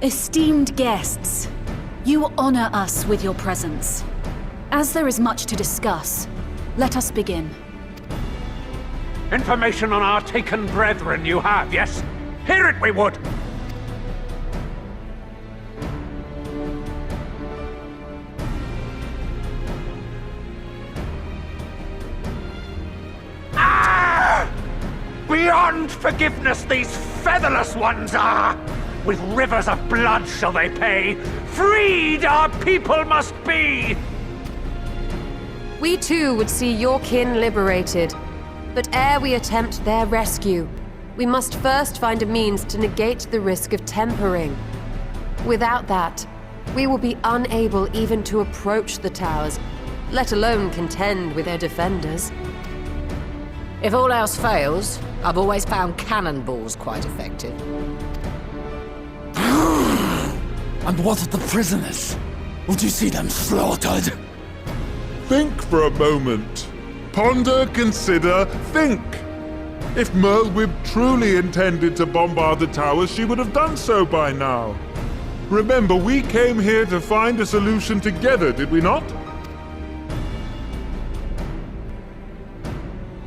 Esteemed guests, you honor us with your presence. As there is much to discuss, let us begin. Information on our taken brethren you have, yes? Hear it we would! Ah! Beyond forgiveness these featherless ones are! With rivers of blood shall they pay! Freed our people must be! We too would see your kin liberated. But ere we attempt their rescue, we must first find a means to negate the risk of tempering. Without that, we will be unable even to approach the towers, let alone contend with their defenders. If all else fails, I've always found cannonballs quite effective. And what of the prisoners? Would you see them slaughtered? Think for a moment. Ponder, consider, think. If Merlwyb truly intended to bombard the towers, she would have done so by now. Remember, we came here to find a solution together, did we not?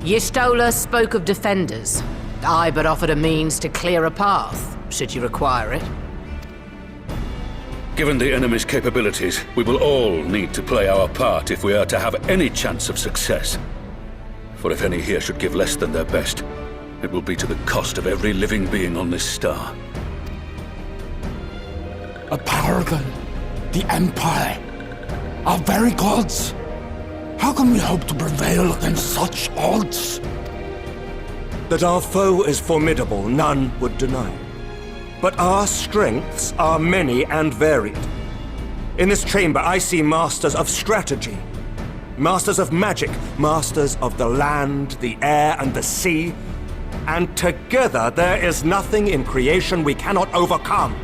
Y'shtola spoke of defenders. I but offered a means to clear a path, should you require it. Given the enemy's capabilities, we will all need to play our part if we are to have any chance of success. For if any here should give less than their best, it will be to the cost of every living being on this star. A paragon, the Empire, our very gods. How can we hope to prevail against such odds? That our foe is formidable, none would deny. But our strengths are many and varied. In this chamber, I see masters of strategy, masters of magic, masters of the land, the air, and the sea. And together, there is nothing in creation we cannot overcome.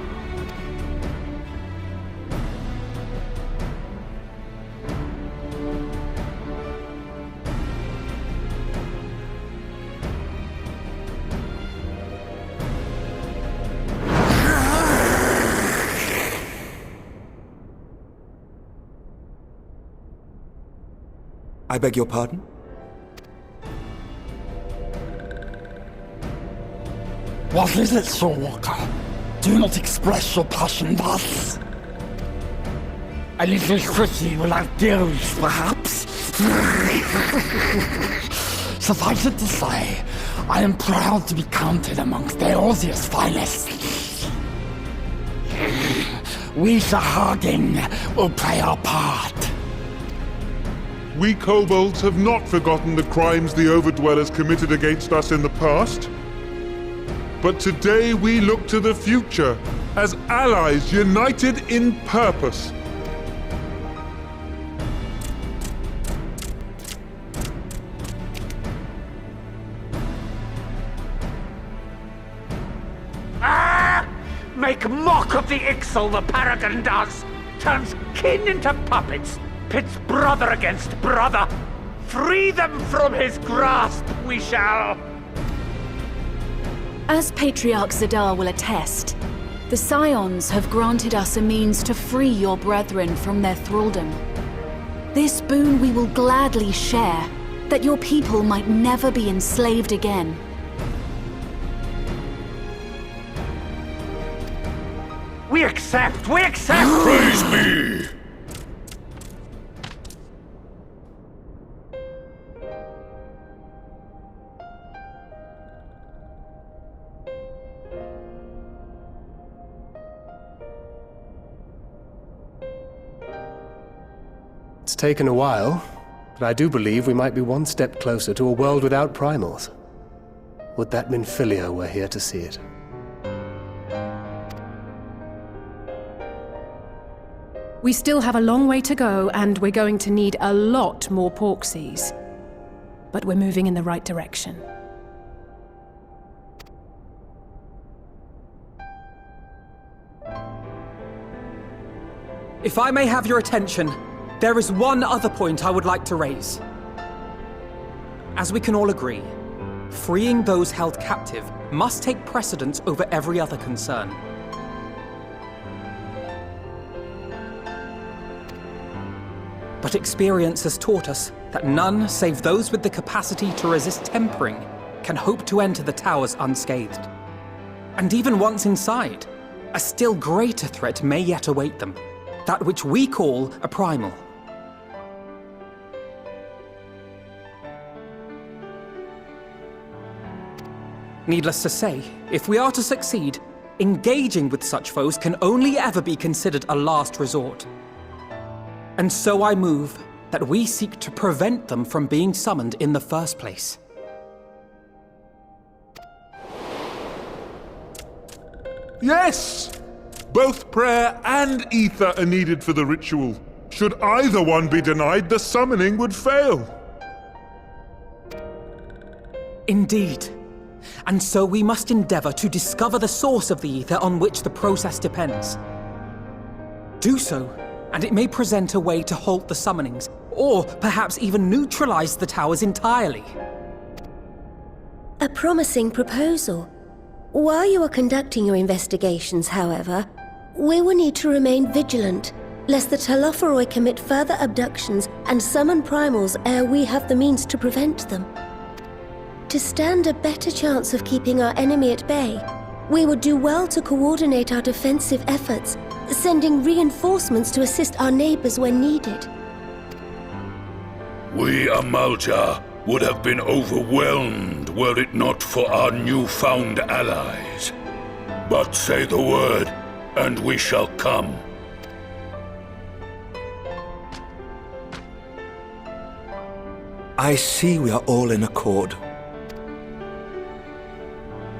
I beg your pardon? What is it, Soulwalker? Do not express your passion thus. A little pretty without deals, perhaps? Suffice it to say, I am proud to be counted amongst Eorzea's finest. We Sahagin will play our part. We kobolds have not forgotten the crimes the Overdwellers committed against us in the past. But today we look to the future, as allies united in purpose. Ah! Make mock of the Ixal the Paragon does! Turns kin into puppets! Pits brother against brother! Free them from his grasp, we shall! As Patriarch Zadar will attest, the Scions have granted us a means to free your brethren from their thraldom. This boon we will gladly share, that your people might never be enslaved again. We accept! We accept! Praise me! It's taken a while, but I do believe we might be one step closer to a world without primals. Would that Minfilia were here to see it. We still have a long way to go, and we're going to need a lot more Porksies. But we're moving in the right direction. If I may have your attention, there is one other point I would like to raise. As we can all agree, freeing those held captive must take precedence over every other concern. But experience has taught us that none save those with the capacity to resist tempering can hope to enter the towers unscathed. And even once inside, a still greater threat may yet await them, that which we call a primal. Needless to say, if we are to succeed, engaging with such foes can only ever be considered a last resort. And so I move that we seek to prevent them from being summoned in the first place. Yes! Both prayer and ether are needed for the ritual. Should either one be denied, the summoning would fail. Indeed. And so we must endeavor to discover the source of the ether on which the process depends. Do so, and it may present a way to halt the summonings, or perhaps even neutralize the towers entirely. A promising proposal. While you are conducting your investigations, however, we will need to remain vigilant, lest the Telophoroi commit further abductions and summon primals ere we have the means to prevent them. To stand a better chance of keeping our enemy at bay, we would do well to coordinate our defensive efforts, sending reinforcements to assist our neighbors when needed. We Amalja would have been overwhelmed were it not for our newfound allies. But say the word, and we shall come. I see we are all in accord.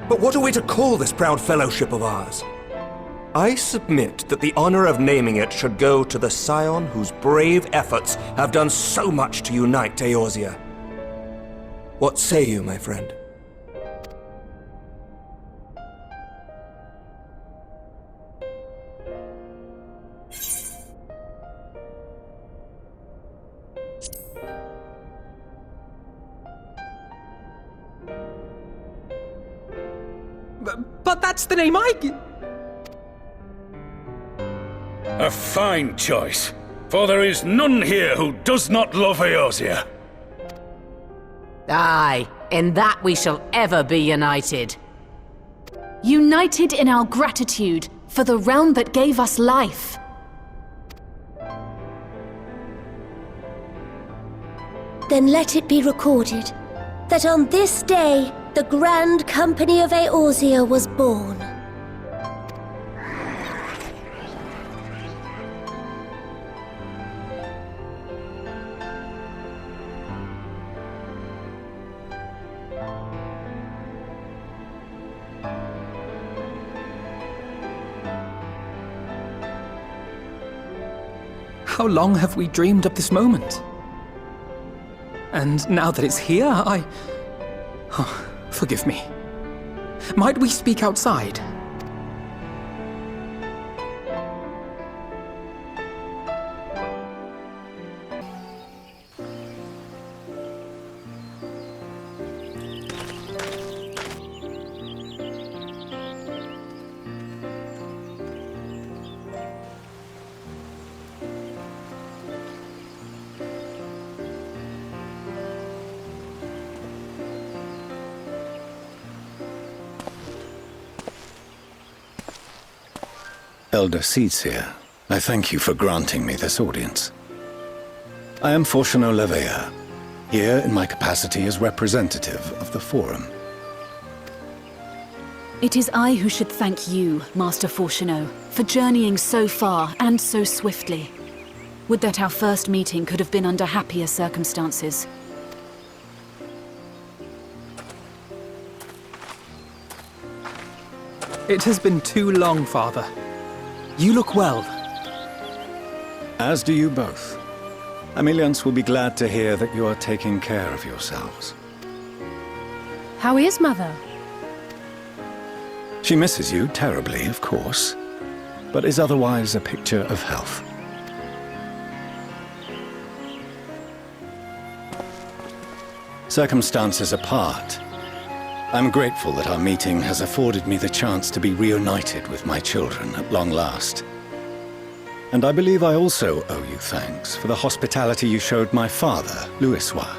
But what are we to call this proud fellowship of ours? I submit that the honor of naming it should go to the scion whose brave efforts have done so much to unite Eorzea. What say you, my friend? But that's the name I... A fine choice, for there is none here who does not love Eorzea. Aye, in that we shall ever be united. United in our gratitude for the realm that gave us life. Then let it be recorded that on this day, the Grand Company of Eorzea was born. How long have we dreamed of this moment? And now that it's here, Oh, forgive me. Might we speak outside? Elder Seedseer, I thank you for granting me this audience. I am Fortuno Levea, here in my capacity as representative of the Forum. It is I who should thank you, Master Fortuno, for journeying so far and so swiftly. Would that our first meeting could have been under happier circumstances. It has been too long, Father. You look well. As do you both. Ameliance will be glad to hear that you are taking care of yourselves. How is Mother? She misses you terribly, of course, but is otherwise a picture of health. Circumstances apart, I'm grateful that our meeting has afforded me the chance to be reunited with my children at long last. And I believe I also owe you thanks for the hospitality you showed my father, Louisois,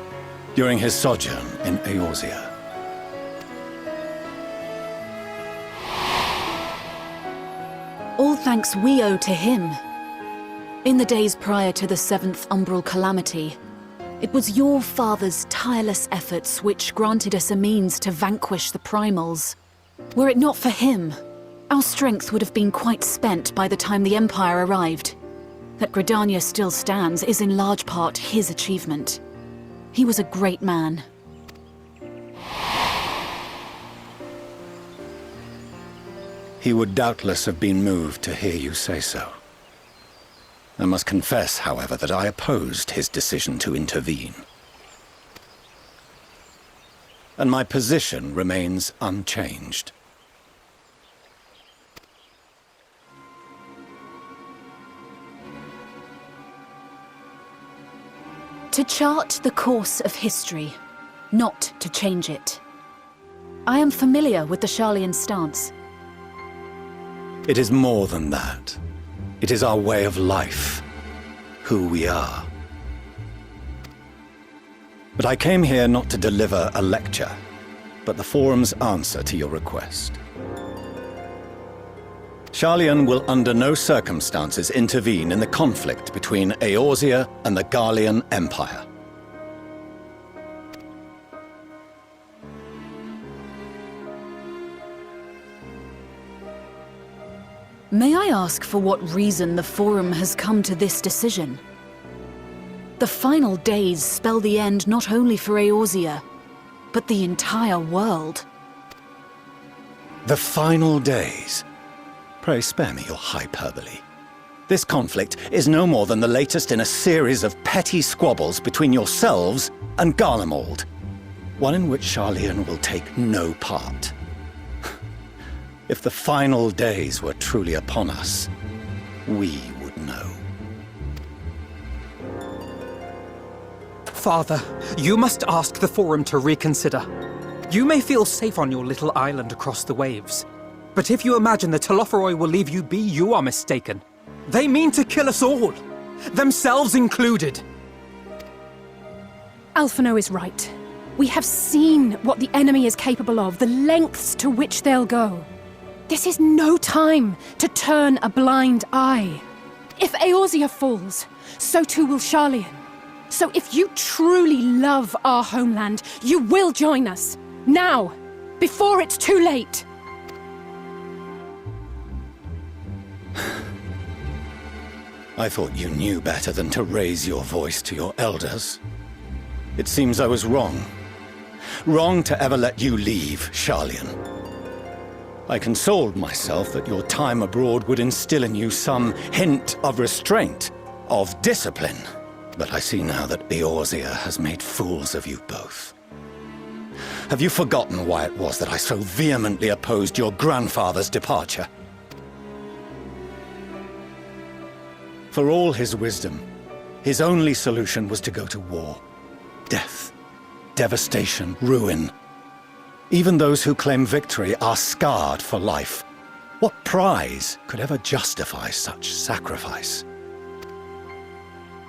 during his sojourn in Eorzea. All thanks we owe to him. In the days prior to the 7th Umbral Calamity, it was your father's tireless efforts which granted us a means to vanquish the Primals. Were it not for him, our strength would have been quite spent by the time the Empire arrived. That Gridania still stands is in large part his achievement. He was a great man. He would doubtless have been moved to hear you say so. I must confess, however, that I opposed his decision to intervene. And my position remains unchanged. To chart the course of history, not to change it. I am familiar with the Sharlayan stance. It is more than that. It is our way of life, who we are. But I came here not to deliver a lecture, but the Forum's answer to your request. Sharlayan will under no circumstances intervene in the conflict between Eorzea and the Garlean Empire. May I ask for what reason the Forum has come to this decision? The final days spell the end not only for Eorzea, but the entire world. The final days? Pray spare me your hyperbole. This conflict is no more than the latest in a series of petty squabbles between yourselves and Garlemald, one in which Sharlayan will take no part. If the final days were truly upon us, we would know. Father, you must ask the Forum to reconsider. You may feel safe on your little island across the waves, but if you imagine the Telophoroi will leave you be, you are mistaken. They mean to kill us all, themselves included. Alphino is right. We have seen what the enemy is capable of, the lengths to which they'll go. This is no time to turn a blind eye. If Eorzea falls, so too will Sharlayan. So if you truly love our homeland, you will join us. Now, before it's too late. I thought you knew better than to raise your voice to your elders. It seems I was wrong. Wrong to ever let you leave, Sharlayan. I consoled myself that your time abroad would instill in you some hint of restraint, of discipline. But I see now that Eorzea has made fools of you both. Have you forgotten why it was that I so vehemently opposed your grandfather's departure? For all his wisdom, his only solution was to go to war. Death, devastation, ruin. Even those who claim victory are scarred for life. What prize could ever justify such sacrifice?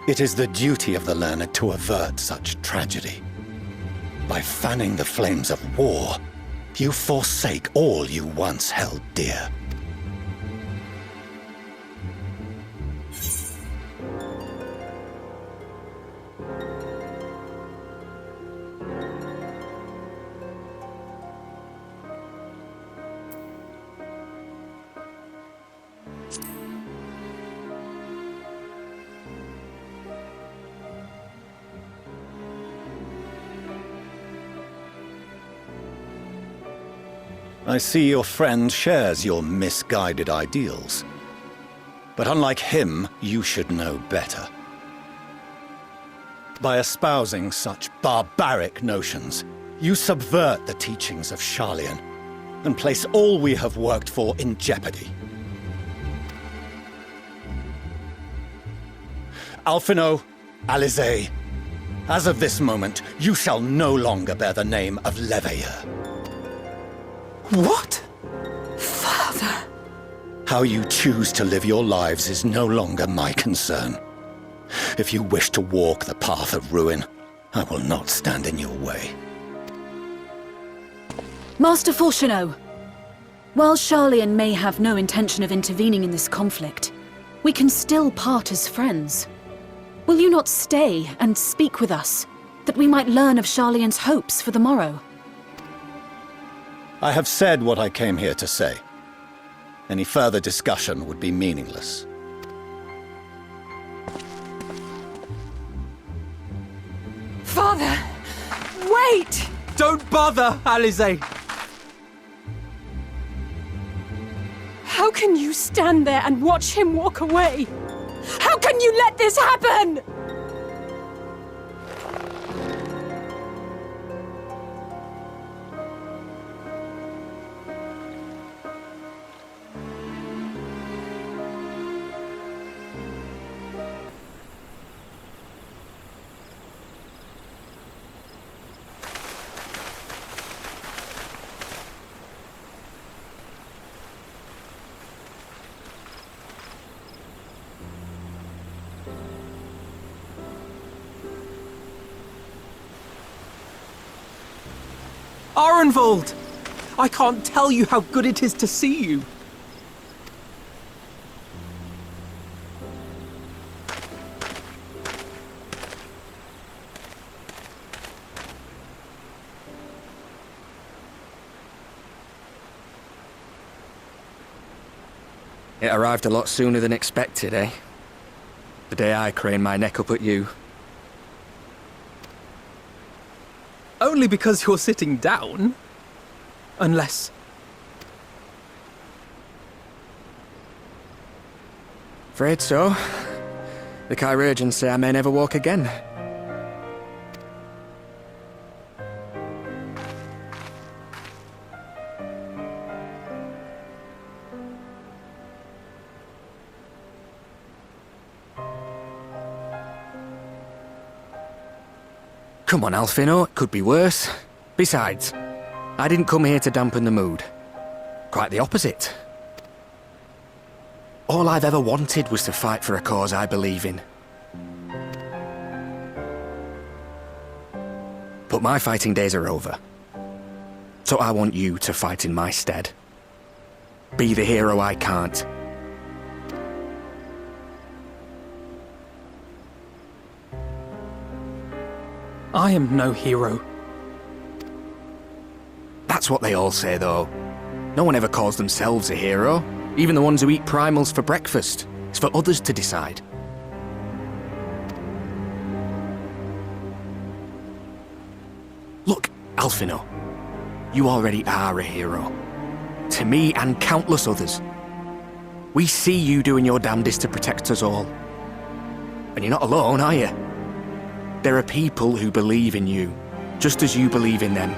It is the duty of the learned to avert such tragedy. By fanning the flames of war, you forsake all you once held dear. I see your friend shares your misguided ideals. But unlike him, you should know better. By espousing such barbaric notions, you subvert the teachings of Sharlayan and place all we have worked for in jeopardy. Alphino, Alisaie, as of this moment, you shall no longer bear the name of Leveilleur. What? Father! How you choose to live your lives is no longer my concern. If you wish to walk the path of ruin, I will not stand in your way. Master Fourcheneau, while Charlian may have no intention of intervening in this conflict, we can still part as friends. Will you not stay and speak with us, that we might learn of Charlian's hopes for the morrow? I have said what I came here to say. Any further discussion would be meaningless. Father! Wait! Don't bother, Alize! How can you stand there and watch him walk away? How can you let this happen? Arenvald! I can't tell you how good it is to see you. It arrived a lot sooner than expected, eh? The day I craned my neck up at you. Only because you're sitting down. Unless... Afraid so. The chirurgeons say I may never walk again. Come on, Alfino, it could be worse. Besides, I didn't come here to dampen the mood. Quite the opposite. All I've ever wanted was to fight for a cause I believe in. But my fighting days are over. So I want you to fight in my stead. Be the hero I can't. I am no hero. That's what they all say, though. No one ever calls themselves a hero. Even the ones who eat primals for breakfast. It's for others to decide. Look, Alfino. You already are a hero. To me and countless others. We see you doing your damnedest to protect us all. And you're not alone, are you? There are people who believe in you, just as you believe in them.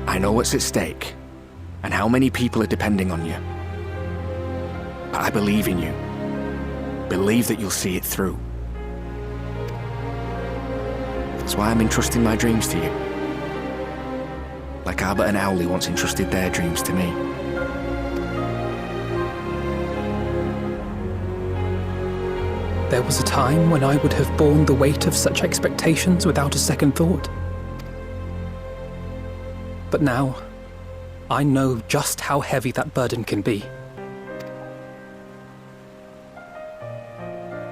I know what's at stake, and how many people are depending on you. But I believe in you. Believe that you'll see it through. That's why I'm entrusting my dreams to you. Like Albert and Owley once entrusted their dreams to me. There was a time when I would have borne the weight of such expectations without a second thought. But now, I know just how heavy that burden can be.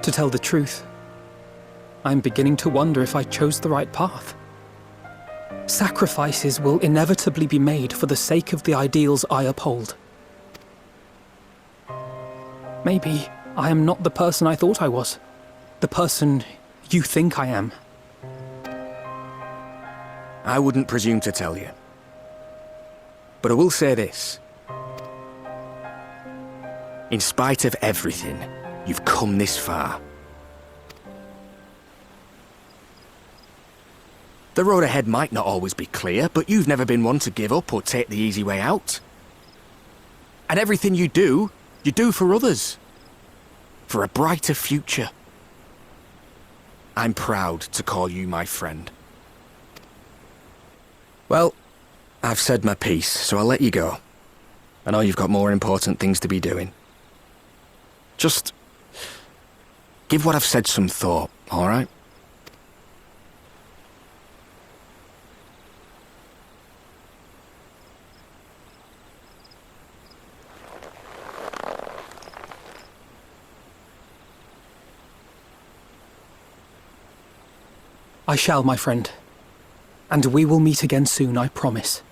To tell the truth, I'm beginning to wonder if I chose the right path. Sacrifices will inevitably be made for the sake of the ideals I uphold. Maybe I am not the person I thought I was. The person you think I am. I wouldn't presume to tell you. But I will say this. In spite of everything, You've come this far. The road ahead might not always be clear, but you've never been one to give up or take the easy way out. And everything you do for others. For a brighter future. I'm proud to call you my friend. Well, I've said my piece, so I'll let you go. I know you've got more important things to be doing. Just give what I've said some thought, all right? I shall, my friend. And we will meet again soon, I promise.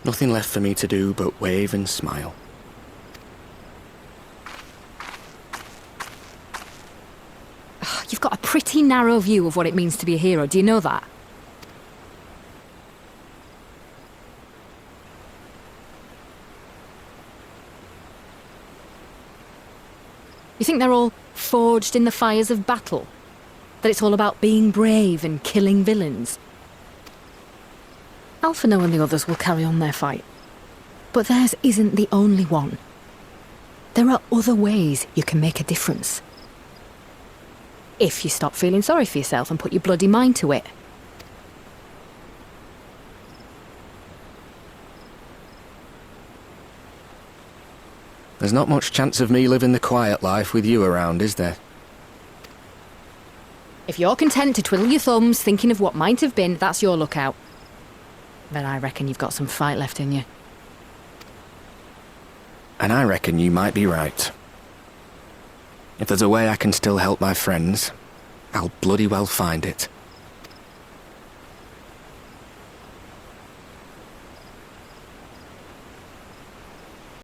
Nothing left for me to do but wave and smile. You've got a pretty narrow view of what it means to be a hero, do you know that? You think they're all forged in the fires of battle? That it's all about being brave and killing villains? Alphino and the others will carry on their fight. But theirs isn't the only one. There are other ways you can make a difference. If you stop feeling sorry for yourself and put your bloody mind to it. There's not much chance of me living the quiet life with you around, is there? If you're content to twiddle your thumbs thinking of what might have been, that's your lookout. But I reckon you've got some fight left in you. And I reckon you might be right. If there's a way I can still help my friends, I'll bloody well find it.